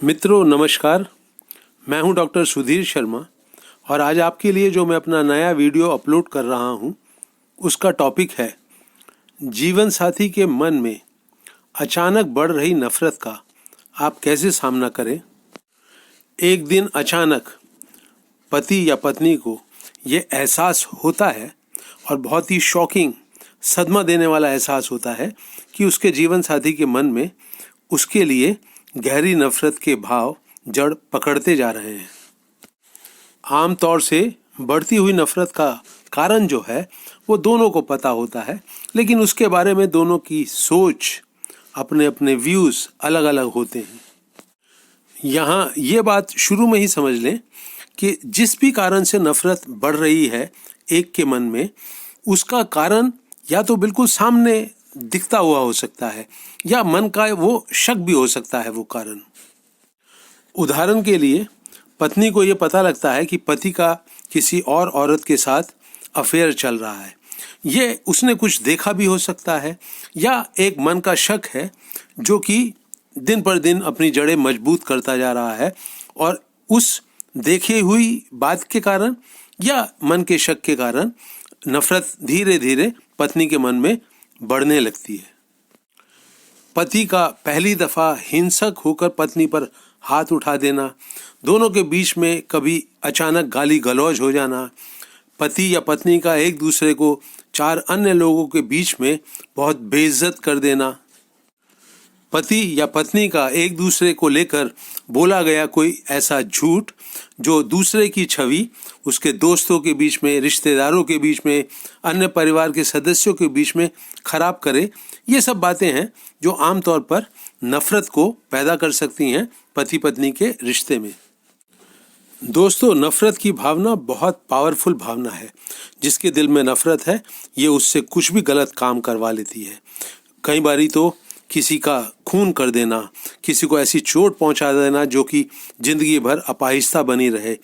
मित्रों नमस्कार, मैं हूं डॉक्टर सुधीर शर्मा और आज आपके लिए जो मैं अपना नया वीडियो अपलोड कर रहा हूं उसका टॉपिक है जीवन साथी के मन में अचानक बढ़ रही नफरत का आप कैसे सामना करें। एक दिन अचानक पति या पत्नी को ये एहसास होता है और बहुत ही शॉकिंग सदमा देने वाला एहसास होता है कि उसके जीवन साथी के मन में उसके लिए गहरी नफरत के भाव जड़ पकड़ते जा रहे हैं। आमतौर से बढ़ती हुई नफरत का कारण जो है वो दोनों को पता होता है, लेकिन उसके बारे में दोनों की सोच, अपने अपने व्यूज अलग अलग होते हैं। यहाँ ये बात शुरू में ही समझ लें कि जिस भी कारण से नफरत बढ़ रही है एक के मन में, उसका कारण या तो बिल्कुल सामने दिखता हुआ हो सकता है या मन का वो शक भी हो सकता है वो कारण। उदाहरण के लिए पत्नी को ये पता लगता है कि पति का किसी और औरत के साथ अफेयर चल रहा है। ये उसने कुछ देखा भी हो सकता है या एक मन का शक है जो कि दिन पर दिन अपनी जड़ें मजबूत करता जा रहा है और उस देखी हुई बात के कारण या मन के शक के कारण नफरत धीरे धीरे पत्नी के मन में बढ़ने लगती है। पति का पहली दफा हिंसक होकर पत्नी पर हाथ उठा देना, दोनों के बीच में कभी अचानक गाली गलौज हो जाना, पति या पत्नी का एक दूसरे को चार अन्य लोगों के बीच में बहुत बेइज्जत कर देना, पति या पत्नी का एक दूसरे को लेकर बोला गया कोई ऐसा झूठ जो दूसरे की छवि उसके दोस्तों के बीच में, रिश्तेदारों के बीच में, अन्य परिवार के सदस्यों के बीच में खराब करे, ये सब बातें हैं जो आमतौर पर नफरत को पैदा कर सकती हैं पति पत्नी के रिश्ते में। दोस्तों, नफरत की भावना बहुत पावरफुल भावना है। जिसके दिल में नफरत है ये उससे कुछ भी गलत काम करवा लेती है। कई बारी तो किसी का खून कर देना, किसी को ऐसी चोट पहुंचा देना जो कि जिंदगी भर अपाहिजता बनी रहे,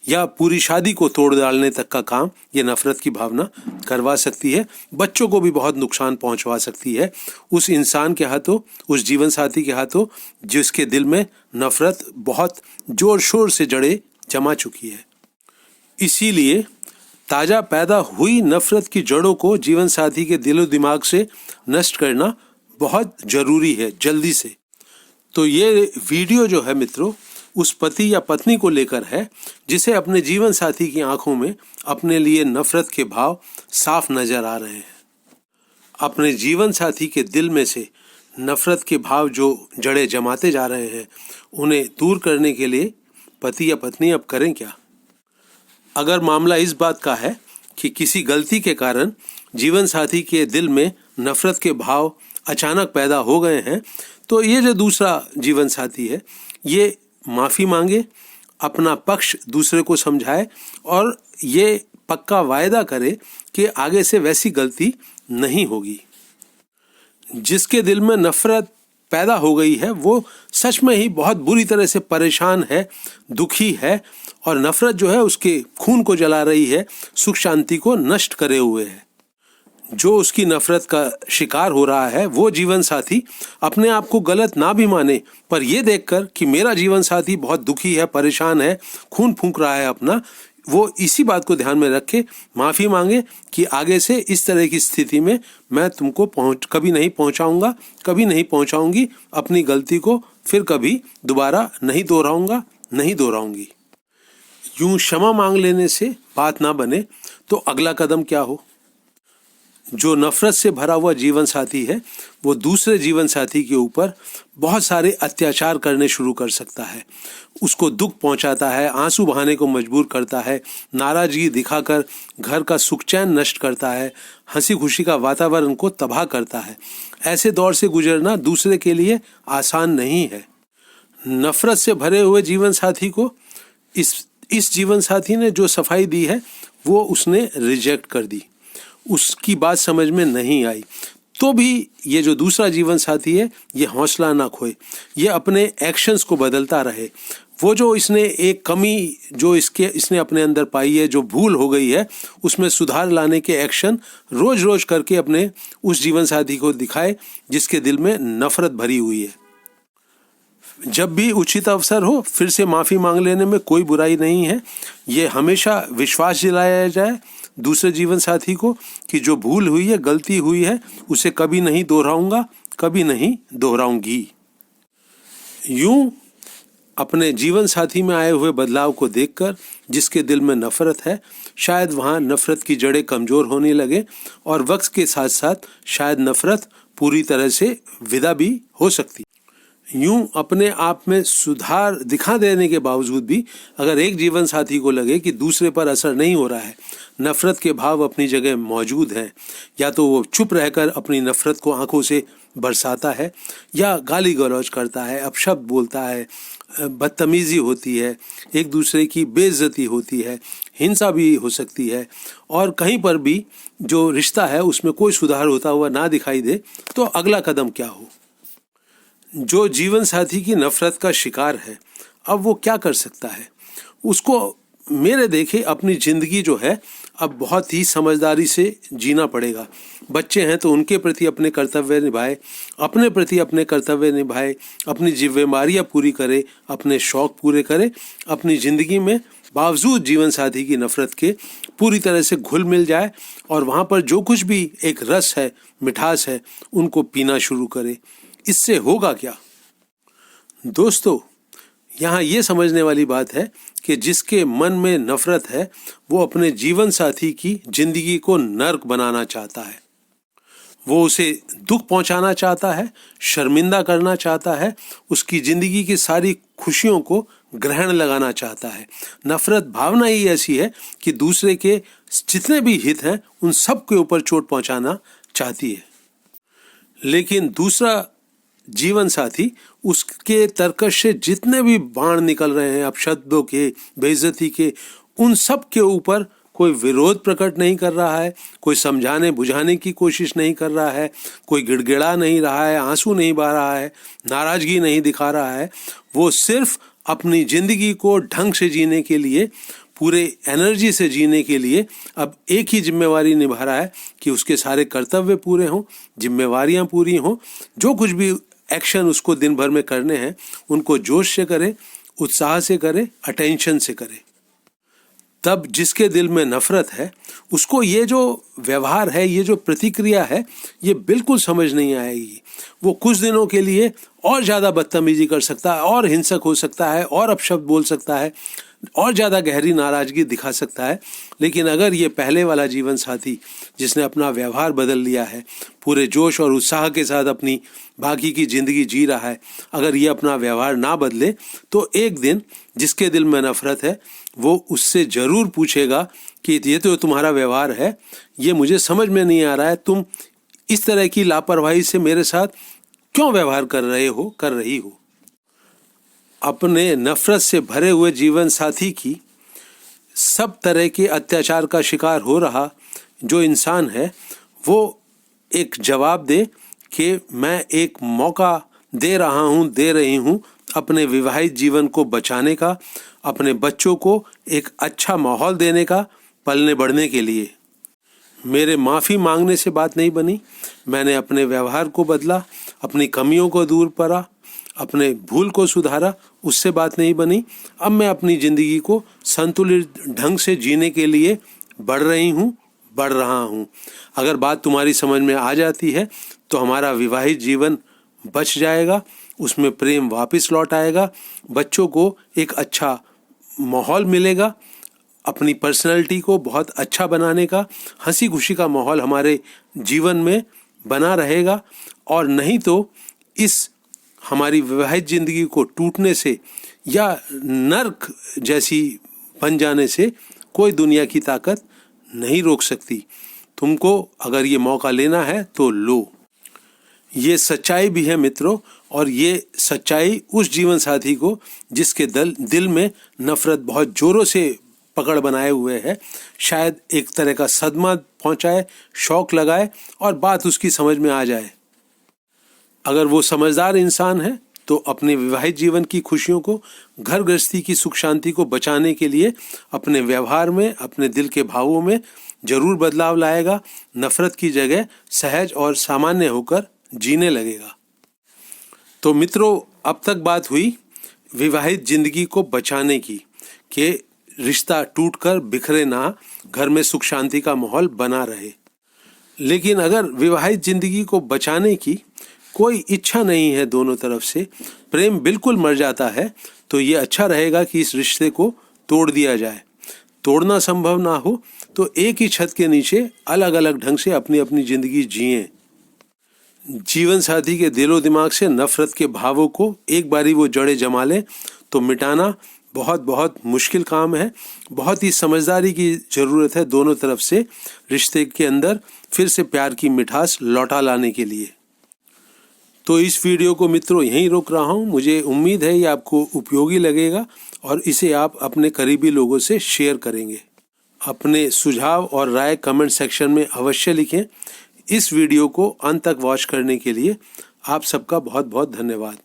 या पूरी शादी को तोड़ डालने तक का काम ये नफरत की भावना करवा सकती है। बच्चों को भी बहुत नुकसान पहुंचवा सकती है उस इंसान के हाथों, उस जीवन साथी के हाथों जिसके दिल में नफरत बहुत जोर शोर से जड़े जमा चुकी है। इसीलिए ताजा पैदा हुई नफरत की जड़ों को जीवन साथी के दिलो दिमाग से नष्ट करना बहुत जरूरी है, जल्दी से। तो ये वीडियो जो है मित्रों उस पति या पत्नी को लेकर है जिसे अपने जीवन साथी की आंखों में अपने लिए नफरत के भाव साफ नजर आ रहे हैं। अपने जीवन साथी के दिल में से नफरत के भाव जो जड़ें जमाते जा रहे हैं उन्हें दूर करने के लिए पति या पत्नी अब करें क्या। अगर मामला इस बात का है कि किसी गलती के कारण जीवन साथी के दिल में नफरत के भाव अचानक पैदा हो गए हैं, तो ये जो दूसरा जीवन साथी है ये माफ़ी मांगे, अपना पक्ष दूसरे को समझाए और ये पक्का वायदा करे कि आगे से वैसी गलती नहीं होगी। जिसके दिल में नफरत पैदा हो गई है वो सच में ही बहुत बुरी तरह से परेशान है, दुखी है और नफरत जो है उसके खून को जला रही है, सुख शांति को नष्ट करे हुए है। जो उसकी नफरत का शिकार हो रहा है वो जीवन साथी अपने आप को गलत ना भी माने, पर यह देखकर कि मेरा जीवन साथी बहुत दुखी है, परेशान है, खून फूंक रहा है अपना, वो इसी बात को ध्यान में रखे माफ़ी मांगे कि आगे से इस तरह की स्थिति में मैं तुमको कभी नहीं पहुंचाऊंगा, कभी नहीं पहुंचाऊंगी, अपनी गलती को फिर कभी दोबारा नहीं दोहराऊंगी। यूं क्षमा मांग लेने से बात ना बने तो अगला कदम क्या हो। जो नफरत से भरा हुआ जीवन साथी है वो दूसरे जीवन साथी के ऊपर बहुत सारे अत्याचार करने शुरू कर सकता है, उसको दुख पहुंचाता है, आंसू बहाने को मजबूर करता है, नाराजगी दिखाकर घर का सुख चैन नष्ट करता है, हंसी खुशी का वातावरण को तबाह करता है। ऐसे दौर से गुजरना दूसरे के लिए आसान नहीं है। नफरत से भरे हुए जीवन साथी को इस जीवन साथी ने जो सफाई दी है वो उसने रिजेक्ट कर दी, उसकी बात समझ में नहीं आई, तो भी ये जो दूसरा जीवन साथी है ये हौसला ना खोए, ये अपने एक्शंस को बदलता रहे। वो जो इसने एक कमी जो इसने अपने अंदर पाई है, जो भूल हो गई है, उसमें सुधार लाने के एक्शन रोज रोज करके अपने उस जीवन साथी को दिखाए जिसके दिल में नफरत भरी हुई है। जब भी उचित अवसर हो फिर से माफ़ी मांग लेने में कोई बुराई नहीं है। ये हमेशा विश्वास दिलाया जाए दूसरे जीवन साथी को कि जो भूल हुई है, गलती हुई है, उसे कभी नहीं दोहराऊंगा, कभी नहीं दोहराऊंगी। यूं अपने जीवन साथी में आए हुए बदलाव को देखकर जिसके दिल में नफरत है, शायद वहाँ नफरत की जड़ें कमज़ोर होने लगे और वक्त के साथ साथ शायद नफरत पूरी तरह से विदा भी हो सकती। यूं अपने आप में सुधार दिखा देने के बावजूद भी अगर एक जीवन साथी को लगे कि दूसरे पर असर नहीं हो रहा है, नफरत के भाव अपनी जगह मौजूद हैं, या तो वो चुप रहकर अपनी नफरत को आंखों से बरसाता है, या गाली गलौज करता है, अपशब्द बोलता है, बदतमीजी होती है, एक दूसरे की बेइज्जती होती है, हिंसा भी हो सकती है, और कहीं पर भी जो रिश्ता है उसमें कोई सुधार होता हुआ ना दिखाई दे, तो अगला कदम क्या हो। जो जीवन साथी की नफरत का शिकार है, अब वो क्या कर सकता है? उसको मेरे देखे अपनी जिंदगी जो है अब बहुत ही समझदारी से जीना पड़ेगा। बच्चे हैं तो उनके प्रति अपने कर्तव्य निभाए, अपने प्रति अपने कर्तव्य निभाए, अपनी जिम्मेदारियां पूरी करे, अपने शौक पूरे करे, अपनी जिंदगी में बावजूद जीवन साथी की नफरत के पूरी तरह से घुल मिल जाए और वहाँ पर जो कुछ भी एक रस है, मिठास है, उनको पीना शुरू करे। इससे होगा क्या दोस्तों? यहाँ ये समझने वाली बात है कि जिसके मन में नफरत है वो अपने जीवन साथी की जिंदगी को नर्क बनाना चाहता है, वो उसे दुख पहुंचाना चाहता है, शर्मिंदा करना चाहता है, उसकी जिंदगी की सारी खुशियों को ग्रहण लगाना चाहता है। नफरत भावना ही ऐसी है कि दूसरे के जितने भी हित हैं उन सब के ऊपर चोट पहुंचाना चाहती है। लेकिन दूसरा जीवन साथी उसके तर्कश से जितने भी बाण निकल रहे हैं, अपशब्दों के, बेइज्जती के, उन सब के ऊपर कोई विरोध प्रकट नहीं कर रहा है, कोई समझाने बुझाने की कोशिश नहीं कर रहा है, कोई गिड़गिड़ा नहीं रहा है, आंसू नहीं बहा रहा है, नाराजगी नहीं दिखा रहा है। वो सिर्फ अपनी जिंदगी को ढंग से जीने के लिए, पूरे एनर्जी से जीने के लिए अब एक ही जिम्मेवारी निभा रहा है कि उसके सारे कर्तव्य पूरे हों, जिम्मेवारियां पूरी हों, जो कुछ भी एक्शन उसको दिन भर में करने हैं उनको जोश से करे, उत्साह से करे, अटेंशन से करे। तब जिसके दिल में नफरत है उसको ये जो व्यवहार है, ये जो प्रतिक्रिया है, ये बिल्कुल समझ नहीं आएगी। वो कुछ दिनों के लिए और ज़्यादा बदतमीजी कर सकता है, और हिंसक हो सकता है, और अपशब्द बोल सकता है, और ज़्यादा गहरी नाराज़गी दिखा सकता है। लेकिन अगर ये पहले वाला जीवन साथी जिसने अपना व्यवहार बदल लिया है, पूरे जोश और उत्साह के साथ अपनी बाकी की ज़िंदगी जी रहा है, अगर ये अपना व्यवहार ना बदले तो एक दिन जिसके दिल में नफरत है वो उससे ज़रूर पूछेगा कि ये तो तुम्हारा व्यवहार है, ये मुझे समझ में नहीं आ रहा है, तुम इस तरह की लापरवाही से मेरे साथ क्यों व्यवहार कर रही हो। अपने नफरत से भरे हुए जीवन साथी की सब तरह के अत्याचार का शिकार हो रहा जो इंसान है वो एक जवाब दे कि मैं एक मौका दे रही हूँ अपने विवाहित जीवन को बचाने का, अपने बच्चों को एक अच्छा माहौल देने का, पलने बढ़ने के लिए। मेरे माफ़ी मांगने से बात नहीं बनी, मैंने अपने व्यवहार को बदला, अपनी कमियों को दूर करा, अपने भूल को सुधारा, उससे बात नहीं बनी। अब मैं अपनी ज़िंदगी को संतुलित ढंग से जीने के लिए बढ़ रहा हूँ। अगर बात तुम्हारी समझ में आ जाती है तो हमारा विवाहित जीवन बच जाएगा, उसमें प्रेम वापस लौट आएगा, बच्चों को एक अच्छा माहौल मिलेगा, अपनी पर्सनैलिटी को बहुत अच्छा बनाने का, हंसी खुशी का माहौल हमारे जीवन में बना रहेगा। और नहीं तो इस हमारी विवाहित जिंदगी को टूटने से या नर्क जैसी बन जाने से कोई दुनिया की ताकत नहीं रोक सकती। तुमको अगर ये मौका लेना है तो लो। ये सच्चाई भी है मित्रों, और ये सच्चाई उस जीवन साथी को जिसके दिल में नफरत बहुत जोरों से पकड़ बनाए हुए है, शायद एक तरह का सदमा पहुंचाए, शौक लगाए और बात उसकी समझ में आ जाए। अगर वो समझदार इंसान है तो अपने विवाहित जीवन की खुशियों को, घर गृहस्थी की सुख शांति को बचाने के लिए अपने व्यवहार में, अपने दिल के भावों में जरूर बदलाव लाएगा, नफरत की जगह सहज और सामान्य होकर जीने लगेगा। तो मित्रों, अब तक बात हुई विवाहित जिंदगी को बचाने की, कि रिश्ता टूटकर बिखरे ना, घर में सुख शांति का माहौल बना रहे। लेकिन अगर विवाहित जिंदगी को बचाने की कोई इच्छा नहीं है दोनों तरफ से, प्रेम बिल्कुल मर जाता है, तो ये अच्छा रहेगा कि इस रिश्ते को तोड़ दिया जाए। तोड़ना संभव ना हो तो एक ही छत के नीचे अलग अलग ढंग से अपनी अपनी जिंदगी जिएं। जीवन साथी के दिलो दिमाग से नफरत के भावों को एक बारी वो जड़ें जमा लें तो मिटाना बहुत बहुत मुश्किल काम है। बहुत ही समझदारी की ज़रूरत है दोनों तरफ से रिश्ते के अंदर फिर से प्यार की मिठास लौटा लाने के लिए। तो इस वीडियो को मित्रों यहीं रोक रहा हूँ। मुझे उम्मीद है ये आपको उपयोगी लगेगा और इसे आप अपने करीबी लोगों से शेयर करेंगे। अपने सुझाव और राय कमेंट सेक्शन में अवश्य लिखें। इस वीडियो को अंत तक वॉच करने के लिए आप सबका बहुत बहुत धन्यवाद।